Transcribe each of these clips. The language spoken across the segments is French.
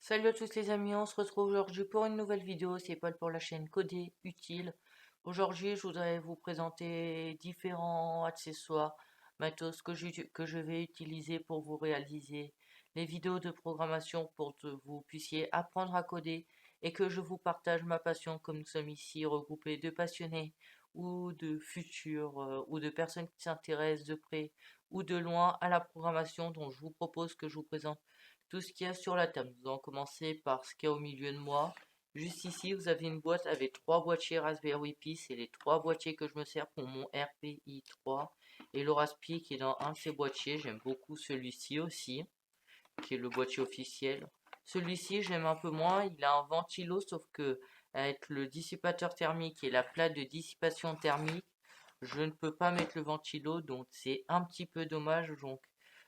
Salut à tous les amis, on se retrouve aujourd'hui pour une nouvelle vidéo, c'est Paul pour la chaîne Codé Utile. Aujourd'hui, je voudrais vous présenter différents accessoires, matos que je vais utiliser pour vous réaliser les vidéos de programmation pour que vous puissiez apprendre à coder et que je vous partage ma passion comme nous sommes ici regroupés de passionnés ou de futurs ou de personnes qui s'intéressent de près ou de loin à la programmation dont je vous propose que je vous présente tout ce qu'il y a sur la table. Nous allons commencer par ce qu'il y a au milieu de moi. Juste ici, vous avez une boîte avec trois boîtiers Raspberry Pi. C'est les trois boîtiers que je me sers pour mon RPI 3. Et le Raspi qui est dans un de ces boîtiers. J'aime beaucoup celui-ci aussi, qui est le boîtier officiel. Celui-ci, j'aime un peu moins. Il a un ventilo, sauf que avec le dissipateur thermique et la plaque de dissipation thermique, je ne peux pas mettre le ventilo, donc c'est un petit peu dommage. Donc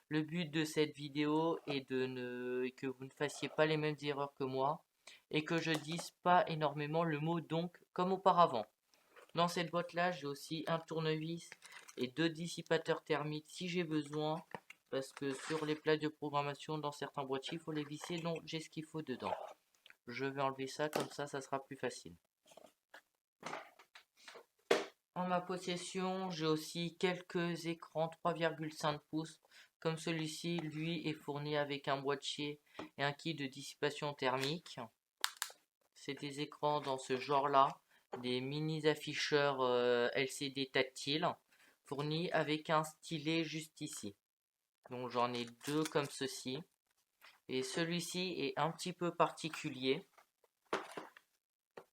le but de cette vidéo est que vous ne fassiez pas les mêmes erreurs que moi et que je dise pas énormément le mot donc comme auparavant. Dans cette boîte là, j'ai aussi un tournevis et deux dissipateurs thermiques si j'ai besoin, parce que sur les plaques de programmation dans certains boîtiers, il faut les visser, donc j'ai ce qu'il faut dedans. Je vais enlever ça, comme ça sera plus facile. En ma possession, j'ai aussi quelques écrans 3,5 pouces. Comme celui-ci, lui est fourni avec un boîtier et un kit de dissipation thermique. C'est des écrans dans ce genre-là, des mini afficheurs LCD tactiles, fournis avec un stylet juste ici. Donc j'en ai deux comme ceci. Et celui-ci est un petit peu particulier.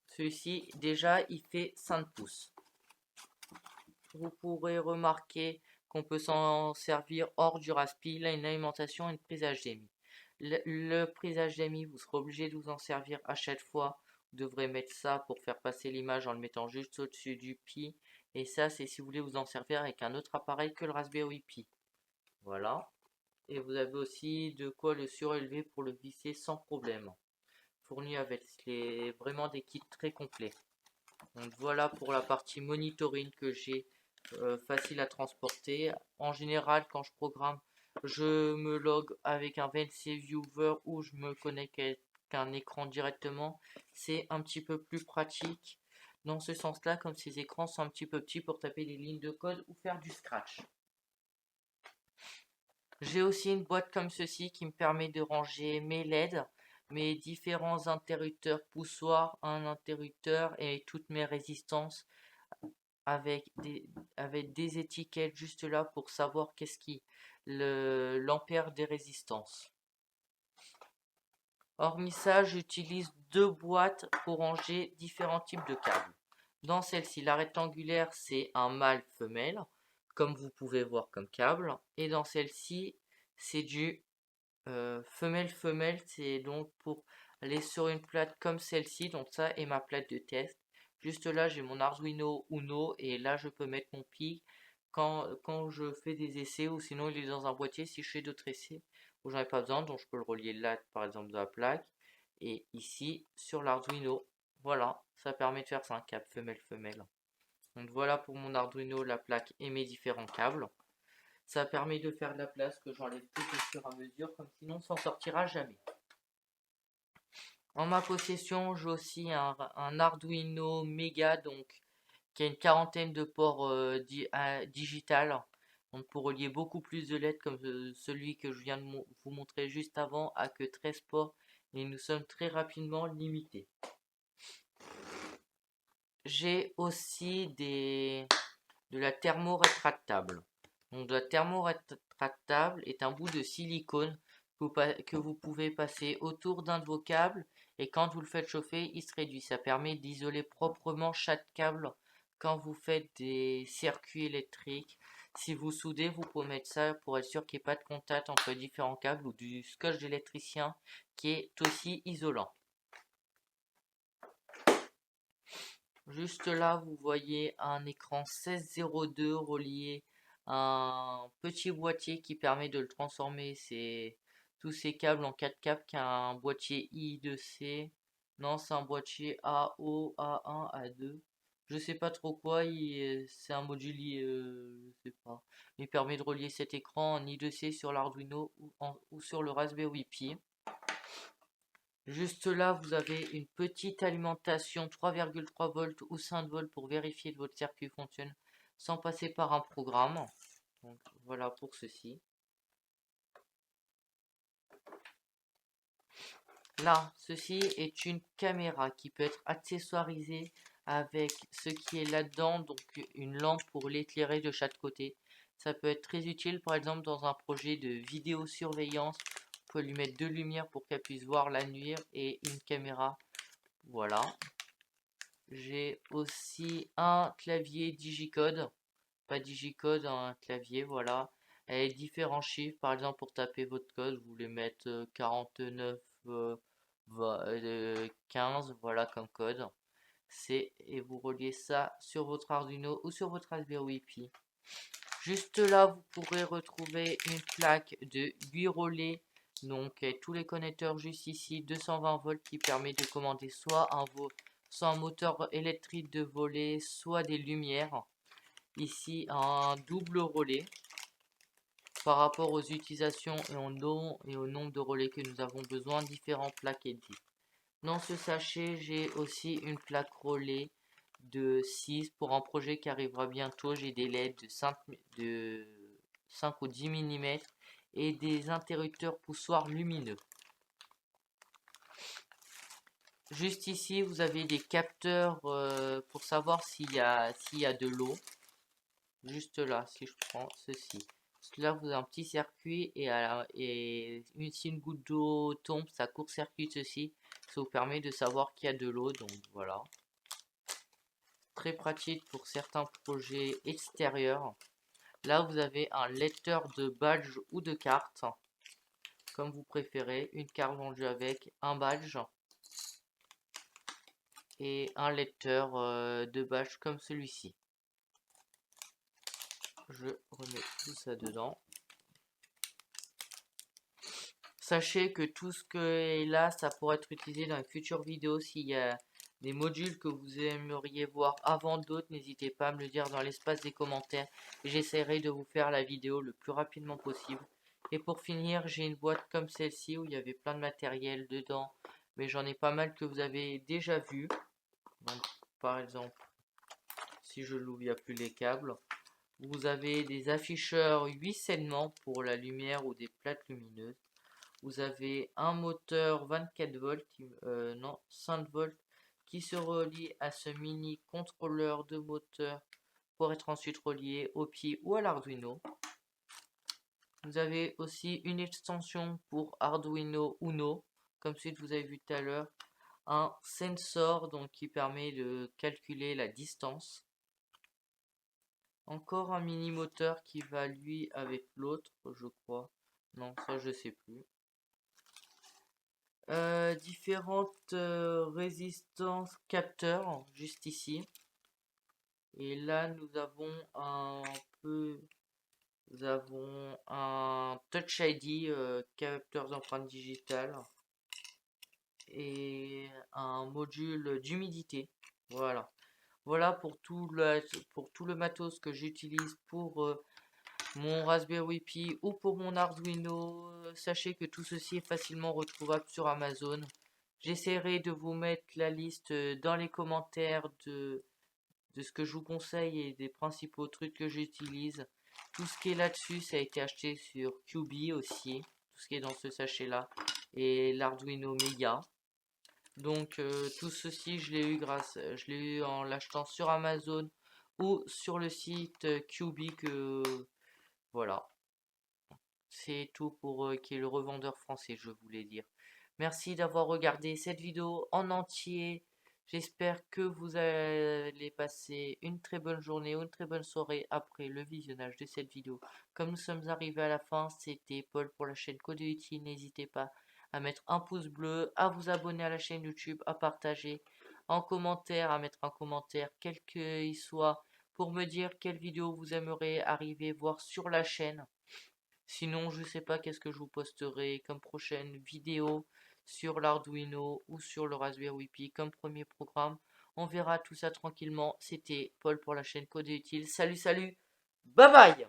Celui-ci, déjà, il fait 5 pouces. Vous pourrez remarquer qu'on peut s'en servir hors du Raspi. Il a une alimentation et une prise HDMI. Le prise HDMI, vous serez obligé de vous en servir à chaque fois. Vous devrez mettre ça pour faire passer l'image en le mettant juste au-dessus du Pi. Et ça, c'est si vous voulez vous en servir avec un autre appareil que le Raspberry Pi. Voilà. Et vous avez aussi de quoi le surélever pour le visser sans problème. Fourni avec vraiment des kits très complets. Donc voilà pour la partie monitoring que j'ai facile à transporter. En général, quand je programme, je me log avec un VNC Viewer ou je me connecte avec un écran directement. C'est un petit peu plus pratique dans ce sens-là, comme ces écrans sont un petit peu petits pour taper des lignes de code ou faire du scratch. J'ai aussi une boîte comme ceci qui me permet de ranger mes LED, mes différents interrupteurs poussoirs, un interrupteur et toutes mes résistances avec des étiquettes juste là pour savoir qu'est-ce qui l'ampère des résistances. Hormis ça, j'utilise deux boîtes pour ranger différents types de câbles. Dans celle-ci, la rectangulaire, c'est un mâle-femelle, comme vous pouvez voir comme câble. Et dans celle-ci, c'est du femelle-femelle, c'est donc pour aller sur une plate comme celle-ci. Donc ça est ma plate de test. Juste là, j'ai mon Arduino Uno et là, je peux mettre mon Pi quand je fais des essais ou sinon il est dans un boîtier si je fais d'autres essais où j'en ai pas besoin. Donc je peux le relier là, par exemple, dans la plaque et ici sur l'Arduino. Voilà, ça permet de faire ça, un câble femelle-femelle. Donc voilà pour mon Arduino, la plaque et mes différents câbles. Ça permet de faire de la place que j'enlève tout au fur et à mesure, comme sinon on s'en sortira jamais. En ma possession, j'ai aussi un Arduino Mega, donc qui a une quarantaine de ports digital. Donc pour relier beaucoup plus de LED comme celui que je viens de vous montrer juste avant, à que 13 ports, et nous sommes très rapidement limités. J'ai aussi de la thermo-rétractable. Donc de la thermo-rétractable est un bout de silicone que vous pouvez passer autour d'un de vos câbles et quand vous le faites chauffer, il se réduit. Ça permet d'isoler proprement chaque câble quand vous faites des circuits électriques. Si vous soudez, vous pouvez mettre ça pour être sûr qu'il n'y ait pas de contact entre différents câbles ou du scotch d'électricien qui est aussi isolant. Juste là, vous voyez un écran 1602 relié à un petit boîtier qui permet de le transformer. Tous ces câbles en 4 câbles qui a un boîtier I2C. Non, c'est un boîtier AO, A1, A2. Je sais pas trop quoi, c'est un module, je sais pas. Il permet de relier cet écran en I2C sur l'Arduino ou sur le Raspberry Pi. Juste là, vous avez une petite alimentation 3,3 volts ou 5 volts pour vérifier que votre circuit fonctionne sans passer par un programme. Donc voilà pour ceci. Là, ceci est une caméra qui peut être accessoirisée avec ce qui est là-dedans, donc une lampe pour l'éclairer de chaque côté. Ça peut être très utile, par exemple, dans un projet de vidéosurveillance. Vous pouvez lui mettre deux lumières pour qu'elle puisse voir la nuit et une caméra. Voilà. J'ai aussi un clavier digicode. Pas digicode, un clavier, voilà. Avec différents chiffres, par exemple, pour taper votre code, vous voulez mettre 49 15, voilà comme code. Et vous reliez ça sur votre Arduino ou sur votre Raspberry Pi. Juste là, vous pourrez retrouver une plaque de 8 relais. Donc, tous les connecteurs juste ici, 220 volts qui permet de commander soit un moteur électrique de volet, soit des lumières. Ici, un double relais par rapport aux utilisations et au nombre de relais que nous avons besoin, différents plaques et disques. Dans ce sachet, j'ai aussi une plaque relais de 6 pour un projet qui arrivera bientôt. J'ai des LED de 5 ou 10 mm et des interrupteurs poussoirs lumineux. Juste ici, vous avez des capteurs pour savoir s'il y a de l'eau. Juste là, si je prends ceci. Parce que là, vous avez un petit circuit et si une goutte d'eau tombe, ça court-circuite ceci. Ça vous permet de savoir qu'il y a de l'eau, donc voilà. Très pratique pour certains projets extérieurs. Là, vous avez un lecteur de badge ou de carte, comme vous préférez. Une carte vendue avec un badge et un lecteur de badge comme celui-ci. Je remets tout ça dedans. Sachez que tout ce qui est là, ça pourrait être utilisé dans les futures vidéos. S'il y a des modules que vous aimeriez voir avant d'autres, n'hésitez pas à me le dire dans l'espace des commentaires. J'essaierai de vous faire la vidéo le plus rapidement possible. Et pour finir, j'ai une boîte comme celle-ci où il y avait plein de matériel dedans. Mais j'en ai pas mal que vous avez déjà vu. Donc, par exemple, si je l'ouvre, il n'y a plus les câbles. Vous avez des afficheurs 8 segments pour la lumière ou des plaques lumineuses. Vous avez un moteur 24 volts, 5 volts, qui se relie à ce mini contrôleur de moteur pour être ensuite relié au pied ou à l'Arduino. Vous avez aussi une extension pour Arduino Uno, comme celui que vous avez vu tout à l'heure. Un sensor donc, qui permet de calculer la distance. Encore un mini moteur qui va lui avec l'autre, je crois. Non, ça je sais plus. Différentes résistances capteurs juste ici. Et là nous avons un Touch ID capteur d'empreinte digitale et un module d'humidité. Voilà pour tout le matos que j'utilise pour mon Raspberry Pi ou pour mon Arduino. Sachez que tout ceci est facilement retrouvable sur Amazon. J'essaierai de vous mettre la liste dans les commentaires de ce que je vous conseille et des principaux trucs que j'utilise. Tout ce qui est là-dessus, ça a été acheté sur QB aussi. Tout ce qui est dans ce sachet-là. Et l'Arduino Mega. Donc tout ceci, je l'ai eu en l'achetant sur Amazon ou sur le site QB voilà. C'est tout pour qui est le revendeur français, je voulais dire. Merci d'avoir regardé cette vidéo en entier. J'espère que vous allez passer une très bonne journée ou une très bonne soirée après le visionnage de cette vidéo. Comme nous sommes arrivés à la fin, c'était Paul pour la chaîne Code Utile. N'hésitez pas à mettre un pouce bleu, à vous abonner à la chaîne YouTube, à partager, en commentaire, à mettre un commentaire, quel qu'il soit, pour me dire quelle vidéo vous aimeriez arriver voir sur la chaîne. Sinon, je sais pas qu'est-ce que je vous posterai comme prochaine vidéo sur l'Arduino ou sur le Raspberry Pi comme premier programme. On verra tout ça tranquillement. C'était Paul pour la chaîne Code Utile. Salut, salut, bye bye!